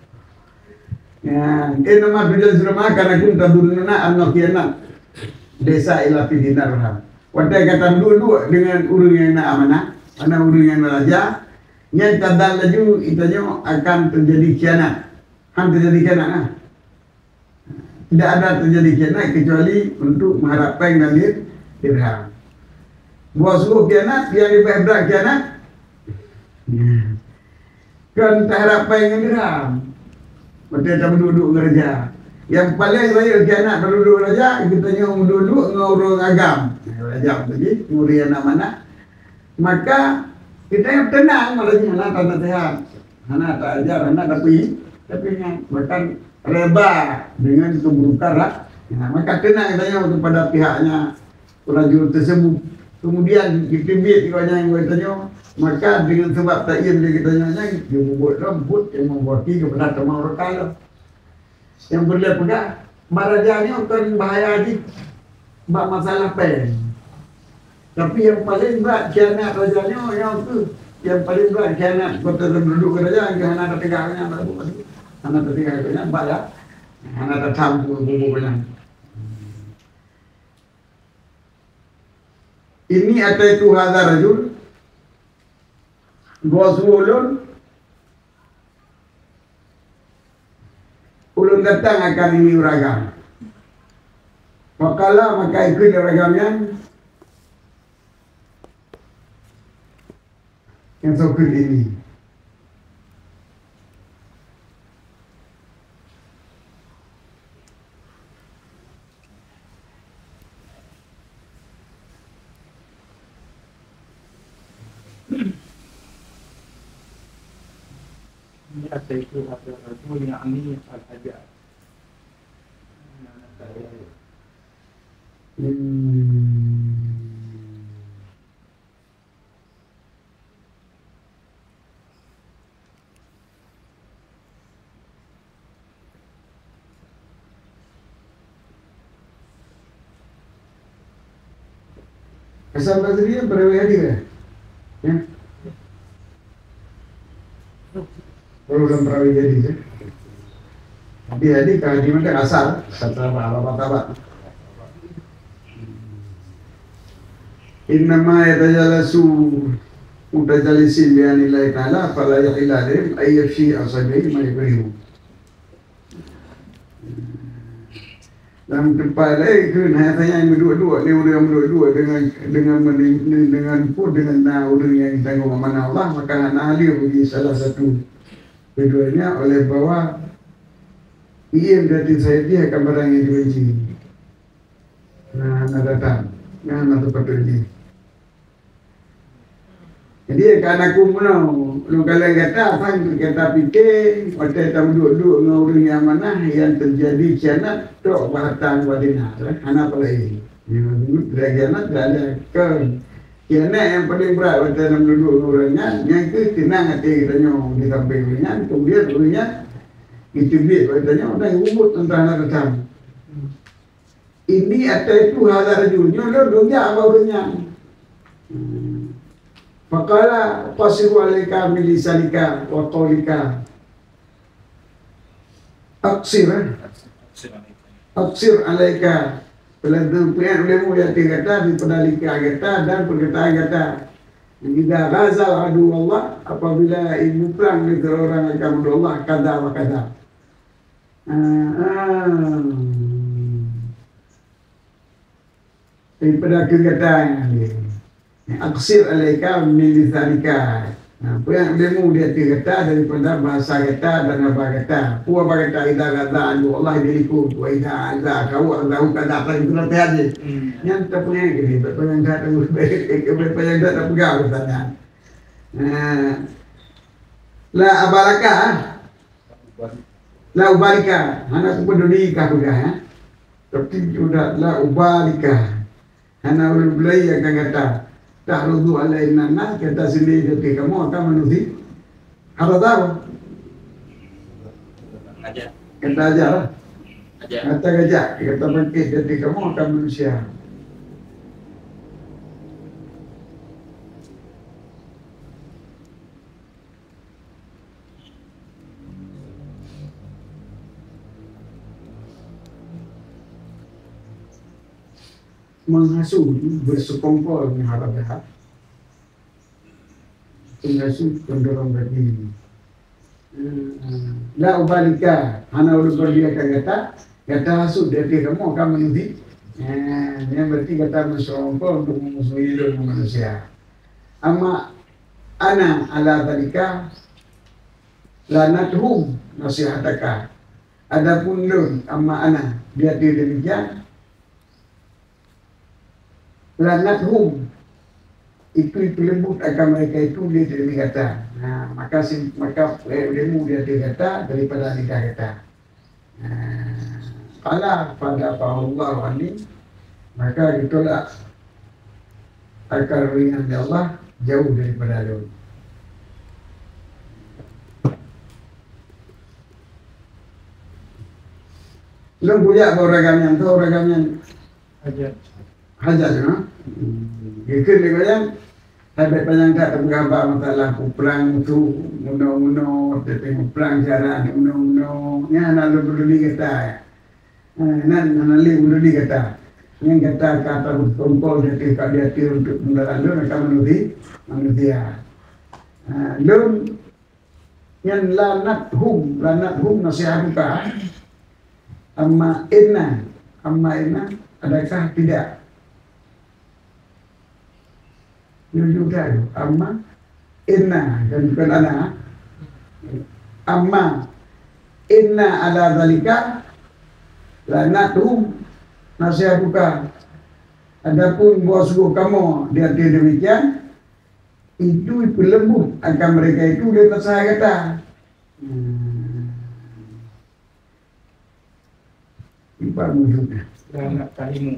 ya nama tujuan surma karena kun tadununa an-naqiyanat desa ila fi dinar wadai kata dulu dengan urang yang nak amanah mana urang yang raja yang tadal laju itanya akan terjadi khianat terjadi khianat tidak ada terjadi khianat kecuali untuk mengharapkan dari dirham. Buat suruh khianat, dia lebih berat khianat. Kan tak harapkan dengan dirham. Macam duduk kerja. Yang paling raya khianat penduduk raja, kita tengok duduk dengan orang agam. Raja tadi, murid anak-anak. Maka kita yang tenang malahnya anak tak nasihat. Anak tak ajar, anak tapi bahkan reba dengan keburukan maka tenang katanya kepada pihaknya prajurit tersebut kemudian ditibit katanya yang katanya maka dengan sebab ta'in dia katanya dia membuat rambut yang membuati kepada teman rekal yang boleh pegang marajanya akan bahaya di masalah pen tapi yang paling berat khianat rajanya yang tu yang paling berat khianat kota penduduk raja yang anak tegaknya anak tertinggal banyak, anak tercampur bumbunya. Ini ada itu hadar rajul, bos ulun datang akan ini ragam. Makalah maka ikut ragamnya yang sokul ini. Ada itu ada rajul yang ini al-hajat. Asal bahasa dia berapa hari ya? Belum pernah jadi ya. Jadi kalau di mana asal apa. Innama yatajalasu mutajalisin bi anillahi ta'ala fala yahilla lahum ay yafshi asabihi ma yabrihu. Dalam tempat lain ke saya yang berdua-dua dia orang berdua-dua dengan pun dengan orang yang tanggung amanah Allah, maka anak dia bagi salah satu keduanya oleh bahwa ia berarti saya dia akan barang yang dibenci. Nah, datang. Nah, tempat ini. Jadi kan aku lu kalau kata apa kita fikir waktu kita duduk dengan orang yang mana yang terjadi kianat tok bahagian wadina anak lagi kianat ada ke kianat yang paling berat waktu kita duduk dengan orangnya yang ke tenang hati kita nyong di samping orangnya kemudian orangnya itu dia katanya orang ubud tentang anak kecam ini atau itu hal rajulnya lo dunia apa orangnya. Faqala qasiru alaika min lisanika wa qawlika Aksir alaika pelantun punya ulemu yang kata di pedalika kata dan perkataan kata jika ghazal adu Allah apabila ibu perang dengan orang akan Allah kada wa kada daripada perkataan dia aksir alaika min lisanika. Nah, apa yang ilmu dia kata daripada bahasa kata dan apa kata. Apa kata idza kata Allah diriku wa idza azza kau Allah kata apa itu nanti aja. Yang tak punya gini, apa yang tak tahu apa yang tak pegang katanya. La abaraka. La ubarika. Anak peduli kah juga ya. Tapi sudah la ubarika. Anak ulai akan kata ta'rudu alaina nas kata sendiri ketika kamu akan menuhi haradau aja kata aja lah kata gajah kata bangkit ketika kamu akan manusia menghasut bersekongkol dengan harap jahat menghasut pendorong bagi la ubalika hana ulul berdiakan kata hasut dari kamu akan menuhi yang berarti kata bersekongkol untuk memusuhi dengan manusia amma ana ala dalika lanathum nasihataka adapun lun amma ana dia tidak demikian lanathum itu lembut akan mereka itu dia tidak kata. Nah, maka ilmu dia kata daripada nikah kata. Kalau pada Allah ini maka itulah akal ringan Allah jauh daripada lu. Lu punya orang yang Hajar no? Ikut dia kata, sampai panjang tak tergambar masalah perang tu, muno tapi perang cara muno, ni anak lu berduli kata, anak lu berduli kata, yang kata berkumpul dia untuk mendarat lu akan menuhi manusia. Lu yang lanathum nasihat buka, amma inna, adakah tidak? Juga amma inna dan bukan ana amma inna ala zalika lanathum nasihatuka adapun bosku kamu dia tidak demikian itu lembut akan mereka itu dia tak saya kata ibarat wujudnya anak kalimu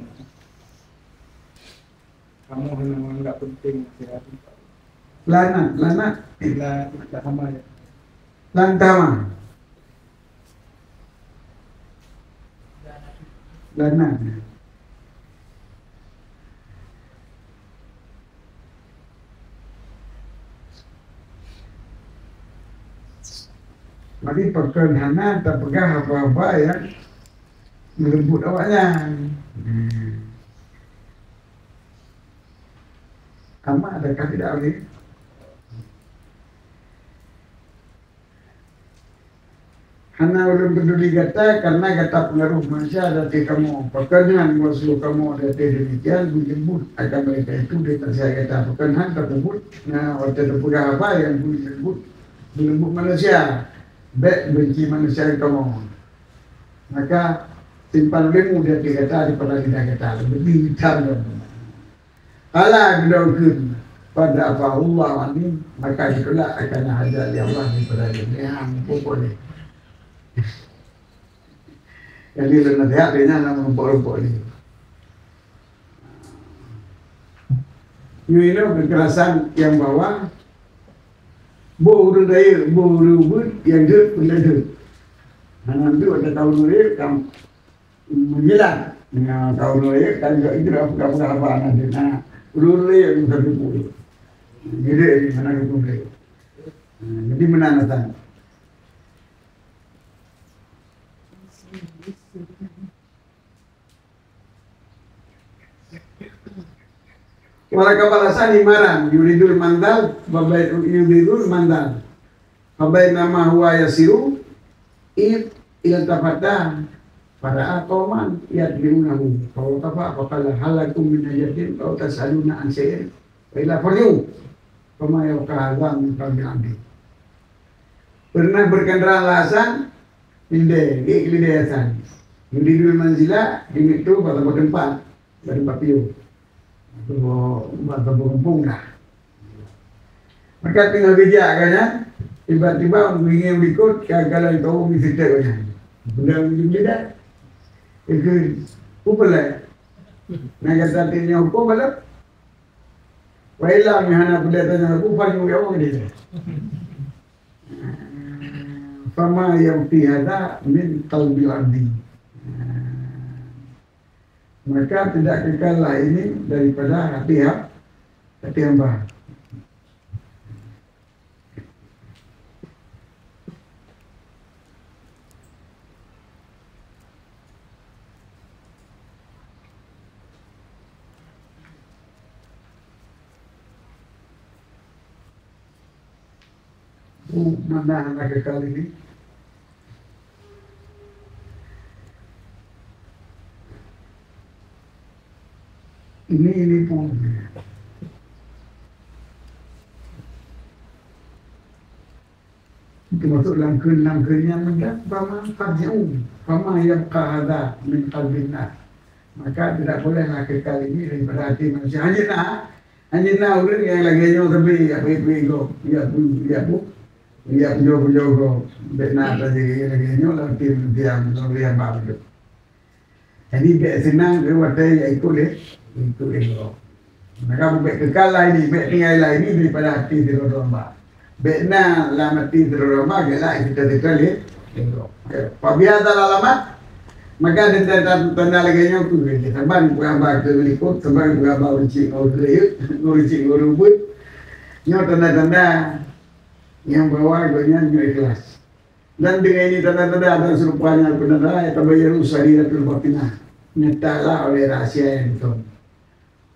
kamu hanya menganggap penting nasihat lanat bila sama ya lantama lanat mari perkenhana tak pegang apa-apa yang melembut awaknya Amma adakah tidak boleh? Hana ulun peduli kata karena kata pengaruh manusia dari kamu pekerjaan wasu kamu dari demikian menyebut akan mereka itu kita saya kata pekerjaan tersebut nah waktu terpudah apa yang menyebut manusia benci manusia kamu maka simpan lemu dia kata daripada tidak kata lebih hitam kalau dilakukan pada Allah ini maka itulah akan hajar Allah daripada dunia pokoknya. Jadi lenat dia nama rumput-rumput ni. Ini kekerasan yang bawah, buru daya, buru but yang dek belajar. Nanti ada tahun ni kamu menjelang dengan tahun ni kan juga itu apa nanti. Nah, buru daya yang tertipu. Jadi ini mana hukum dia. Jadi mana natang. Wala kabalasan imaran yuridul mandal babay yuridul mandal babay nama huwa yasiru ila tafata para atoman yadlimunahu kalau tafa apakala halakum min ayatin atau tasaluna an syai'in ila faryu kama yaqalam min qalbi pernah berkendaraan lasan inde iklidayasan yuridul manzila ini tu pada tempat dari papiu berkumpul dah. Maka tinggal bijak kan tiba-tiba ingin berikut kalau tahu mesti kan. Sudah menjadi itu upala. Nak kata tinya hukum bala. Wailah mihana pada tanya aku paling orang dia. Fama yang fi hada min qalbi abdi. Maka tidak kekallah ini daripada hati hamba. Mana anak kekal ini? Ini pun itu masuk langkahnya mendak fama yang kahada min qalbina maka tidak bolehlah kekal ini daripada hati manusia hanya orang yang lagi nyo tapi ego ya pujo benar saja lagi nyo lagi diam dia baru jadi biar senang dia watai ya ikut itu ego. Maka buat kekal lah ini, buat tinggal lah ini daripada hati teroroma. Bekna lah mati teroroma, gelak kita terkali ego. Pabiada lah lama, maka dia tanda lagi yang tu dia saban buat ke berikut, saban buat uncik ngurubut, nyo tanda-tanda yang bawa gonya nyo ikhlas. Dan dengan ini tanda-tanda ada serupanya benar ya tabayyaru sariatul batinah. Nyatalah oleh rahasia yang itu.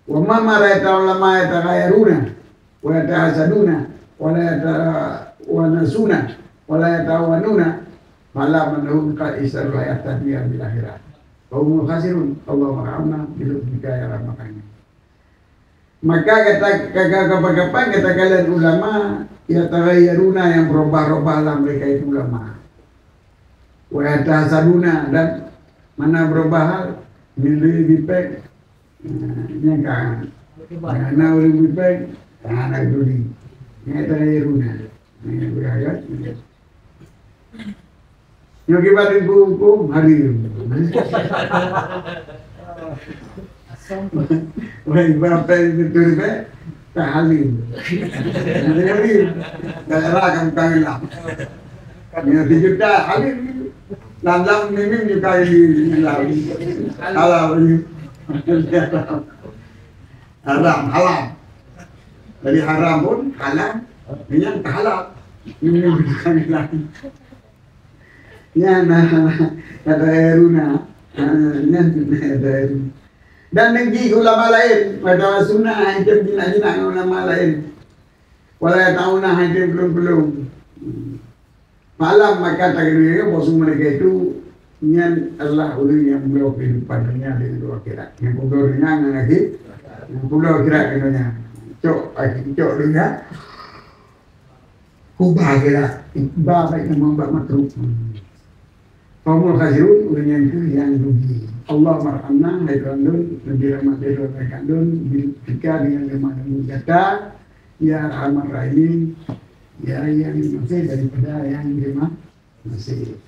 Wa ma marata ulama yataghayaruna wa yatahasaduna wa la yatawanasuna wa la yatawanuna fala manhum ka isar hayatan bil akhirat. Wa hum khasirun Allahu ma'amna bil hidayah makanya. Maka kapan kata kalian ulama yataghayaruna yang berubah-ubah lah mereka itu ulama. Wa yatahasaduna dan mana berubah hal milih dipek yang kan mana orang dipek anak dulu ni tanya runa ni berayat yang kita hukum hari wah berapa itu dipek tak halim hari daerah kampung lah yang 3 juta halim Lam mimim juga ini halal haram dari haram pun halal yang halal mimim juga lagi ya ada eruna ada eruna dan negeri ulama lain pada sunnah hakim jinak ulama lain wala tauna hakim belum malam maka tak kira bos mereka itu nyan Allah ulu yang beliau kehidupan dunia dengan dua akhirat. Yang beliau dunia dengan lagi, yang beliau akhirat dunia. Cok dunia. Kubah akhirat, kubah baik yang membuat makhluk. Kaumul khasirun urunya itu yang rugi. Allah marhamna hai kandun lebih rahmat dari orang kandun jika dengan lemah kata ya rahmat rahimin ya yang masih daripada yang terima masih.